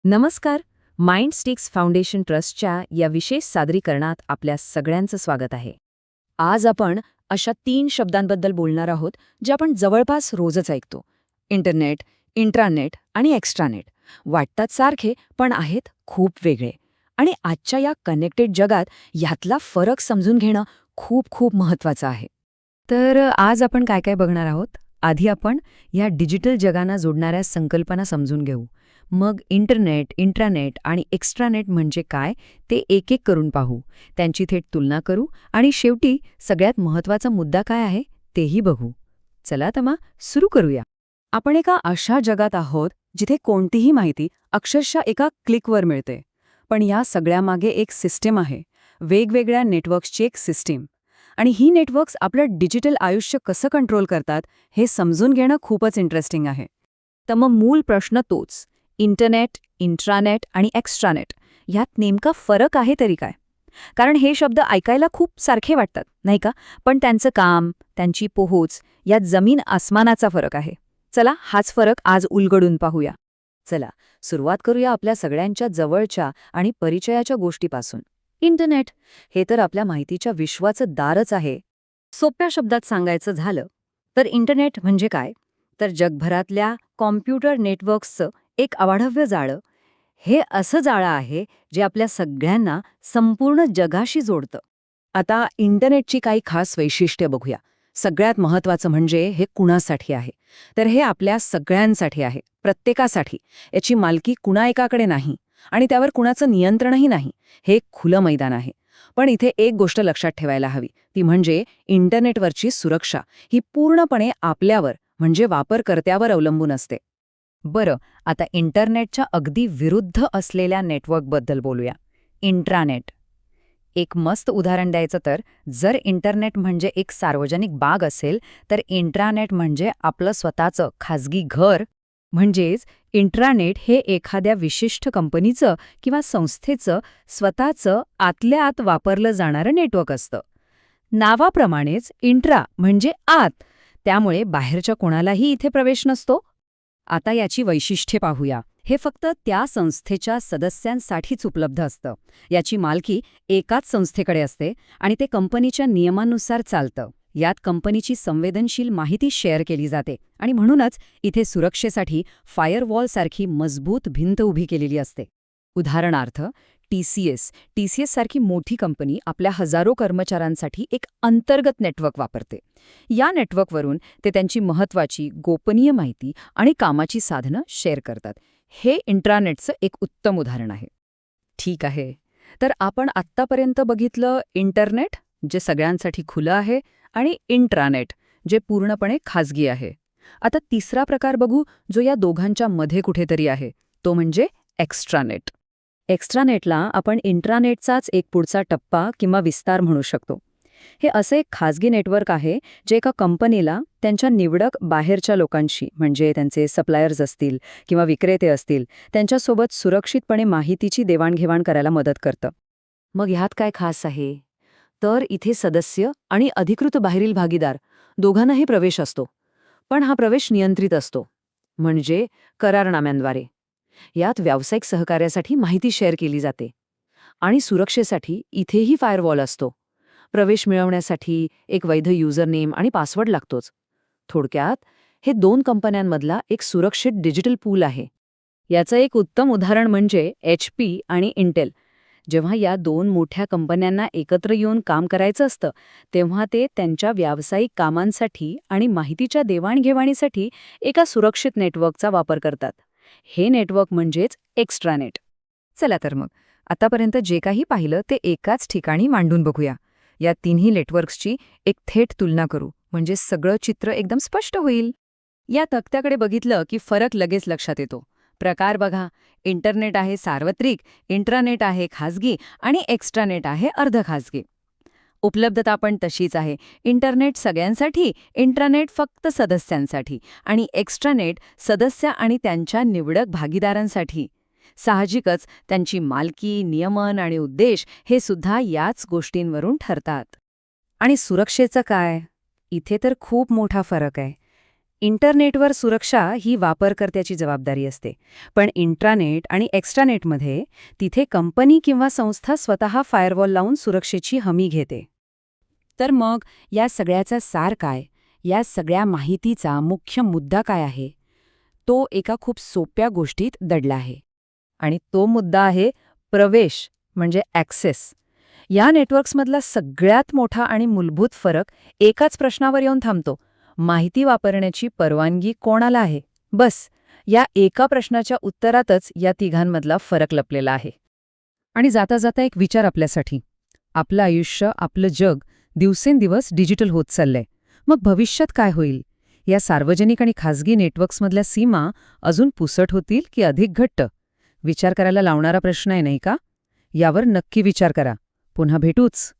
नमस्कार. माइंडस्टिक्स फाउंडेशन ट्रस्टच्या या विशेष सादरीकरणात आपल्या सगळ्यांचं स्वागत आहे. आज आपण अशा 3 शब्दांबद्दल बोलणार आहोत जे आपण जवळपास रोजच ऐकतो. इंटरनेट, इंट्रानेट आणि एक्स्ट्रानेट. वाटतात सारखे पण आहेत खूप वेगळे. आणि आजच्या या कनेक्टेड जगात ह्यातला फरक समजून घेणं खूप खूप महत्त्वाचं आहे. तर आज आपण काय काय बघणार आहोत. आधी आपण या डिजिटल जगांना जोडणाऱ्या संकल्पना समजून घेऊ. मग इंटरनेट, इंट्रानेट आणि एक्स्ट्रानेट म्हणजे काय ते एक एक करून पाहू. त्यांची थेट तुलना करू आणि शेवटी सगळ्यात महत्त्वाचा मुद्दा काय आहे तेही बघू. चला तर मग सुरू करूया. आपण एका अशा जगात आहोत जिथे कोणतीही माहिती अक्षरशः एका क्लिकवर मिळते. पण या सगळ्यामागे एक सिस्टीम आहे, वेगवेगळ्या नेटवर्क्सची एक सिस्टीम. आणि ही नेटवर्क्स आपलं डिजिटल आयुष्य कसं कंट्रोल करतात हे समजून घेणं खूपच इंटरेस्टिंग आहे. तर मग मूळ प्रश्न तोच, इंटरनेट, इंट्रानेट आणि एक्स्ट्रानेट ह्यात नेमका फरक आहे तरी काय? कारण हे शब्द ऐकायला खूप सारखे वाटतात, नाही का? पण त्यांचं काम, त्यांची पोहोच यात जमीन आसमानाचा फरक आहे. चला हाच फरक आज उलगडून पाहूया. चला सुरुवात करूया आपल्या सगळ्यांच्या जवळच्या आणि परिचयाच्या गोष्टीपासून. इंटरनेट हे तर आपल्या माहितीच्या विश्वाचं दारच आहे. सोप्या शब्दात सांगायचं झालं तर इंटरनेट म्हणजे काय? तर जगभरातल्या कॉम्प्युटर नेटवर्क्सचं एक अवाढव्य जाळं. हे असं जाळं आहे जे आपल्या सगळ्यांना संपूर्ण जगाशी जोडतं. आता इंटरनेटची काही खास वैशिष्ट्ये बघूया. सगळ्यात महत्त्वाचं म्हणजे हे कुणासाठी आहे? तर हे आपल्या सगळ्यांसाठी आहे, प्रत्येकासाठी. याची मालकी कुणा एकाकडे नाही आणि त्यावर कुणाचं नियंत्रणही नाही. हे एक खुलं मैदान आहे. पण इथे एक गोष्ट लक्षात ठेवायला हवी, ती म्हणजे इंटरनेटवरची सुरक्षा ही पूर्णपणे आपल्यावर म्हणजे वापरकर्त्यावर अवलंबून असते. बरं, आता इंटरनेटच्या अगदी विरुद्ध असलेल्या नेटवर्कबद्दल बोलूया. इंट्रानेट. एक मस्त उदाहरण द्यायचं तर जर इंटरनेट म्हणजे एक सार्वजनिक बाग असेल तर इंट्रानेट म्हणजे आपलं स्वतःचं खाजगी घर. म्हणजेच इंट्रानेट हे एखाद्या विशिष्ट कंपनीचं किंवा संस्थेचं स्वतःचं आतल्या आत वापरलं जाणारं नेटवर्क असतं. नावाप्रमाणेच इंट्रा म्हणजे आत, त्यामुळे बाहेरच्या कोणालाही इथे प्रवेश नसतो. आता याची वैशिष्ट्ये पाहूया. हे फक्त त्या संस्थेच्या सदस्यांसाठीच उपलब्ध असतं. याची मालकी एकाच संस्थेकडे असते आणि ते कंपनीच्या नियमांनुसार चालतं. यात कंपनीची संवेदनशील माहिती शेअर केली जाते आणि म्हणूनच इथे सुरक्षेसाठी फायरवॉलसारखी मजबूत भिंत उभी केलेली असते. उदाहरणार्थ टीसीएस सारखी मोठी कंपनी आपल्या हजारो कर्मचाऱ्यांसाठी एक अंतर्गत नेटवर्क वापरते. या नेटवर्कवरून ते त्यांची महत्त्वाची गोपनीय माहिती आणि कामाची साधनं शेअर करतात. हे इंट्रानेटचं एक उत्तम उदाहरण आहे. ठीक आहे, तर आपण आत्तापर्यंत बघितलं इंटरनेट, जे सगळ्यांसाठी खुलं आहे, आणि इंट्रानेट, जे पूर्णपणे खाजगी आहे. आता तिसरा प्रकार बघू, जो या दोघांच्या मध्ये कुठेतरी आहे, तो म्हणजे एक्स्ट्रानेट. एक्स्ट्रानेटला आपण इंट्रानेटचाच एक पुढचा टप्पा किंवा विस्तार म्हणू शकतो. हे असे एक खाजगी नेटवर्क आहे जे एका कंपनीला त्यांच्या निवडक बाहेरच्या लोकांशी, म्हणजे त्यांचे सप्लायर्स असतील किंवा विक्रेते असतील, त्यांच्यासोबत सुरक्षितपणे माहितीची देवाणघेवाण करायला मदत करतं. मग ह्यात काय खास आहे? तर इथे सदस्य आणि अधिकृत बाहेरील भागीदार दोघांनाही प्रवेश असतो. पण हा प्रवेश नियंत्रित असतो, म्हणजे करारनाम्यांद्वारे. यात व्यावसायिक सहकार्यासाठी माहिती शेअर केली जाते आणि सुरक्षेसाठी इथेही फायरवॉल असतो. प्रवेश मिळवण्यासाठी एक वैध युजरनेम आणि पासवर्ड लागतोच. थोडक्यात हे 2 कंपन्यांमधला एक सुरक्षित डिजिटल पूल आहे. याचं एक उत्तम उदाहरण म्हणजे HP आणि इंटेल. जेव्हा या 2 मोठ्या कंपन्यांना एकत्र येऊन काम करायचं असतं तेव्हा ते त्यांच्या व्यावसायिक कामांसाठी आणि माहितीच्या देवाणघेवाणीसाठी एका सुरक्षित नेटवर्कचा वापर करतात. हे नेटवर्क म्हणजेच एक्स्ट्रानेट. चला तर मग आतापर्यंत जे काही पाहिलं ते एकाच ठिकाणी मांडून बघूया. या तिन्ही नेटवर्क्सची एक थेट तुलना करू, म्हणजे सगळं चित्र एकदम स्पष्ट होईल. या तक्त्याकडे बघितलं की फरक लगेच लक्षात येतो. प्रकार बघा, इंटरनेट आहे सार्वत्रिक, इंट्रानेट आहे खाजगी आणि एक्स्ट्रानेट आहे अर्धखाजगी. उपलब्धता पण तशीच आहे. इंटरनेट सगळ्यांसाठी, इंट्रानेट फक्त सदस्यांसाठी आणि एक्स्ट्रानेट सदस्य आणि त्यांच्या निवडक भागीदारांसाठी. साहजिकच त्यांची मालकी, नियमन आणि उद्देश हे सुद्धा याच गोष्टींवरून ठरतात. आणि सुरक्षेचं काय? इथे तर खूप मोठा फरक आहे. इंटरनेटवर सुरक्षा ही वापरकर्त्याची जबाबदारी असते, पण इंट्रानेट आणि एक्स्ट्रानेटमध्ये तिथे कंपनी किंवा संस्था स्वतः फायरवॉल लावून सुरक्षेची हमी घेते. तर मग या सगळ्याचा सार काय? या सगळ्या माहितीचा मुख्य मुद्दा काय आहे? तो एका खूप सोप्या गोष्टीत दडला आहे. आणि तो मुद्दा आहे प्रवेश म्हणजे ॲक्सेस. या नेटवर्क्समधला सगळ्यात मोठा आणि मूलभूत फरक एकाच प्रश्नावर येऊन थांबतो. माहिती वापरण्याची परवानगी कोणाला आहे? बस, या एका प्रश्नाच्या उत्तरातच या तिघांमधला फरक लपलेला आहे. आणि जाता जाता एक विचार आपल्यासाठी. आपलं आयुष्य, आपलं जग दिवसेंदिवस डिजिटल होत चाललंय. मग भविष्यात काय होईल? या सार्वजनिक आणि खाजगी नेटवर्क्समधल्या सीमा अजून पुसट होतील की अधिक घट्ट? विचार करायला लावणारा प्रश्न आहे, नाही का? यावर नक्की विचार करा. पुन्हा भेटूच.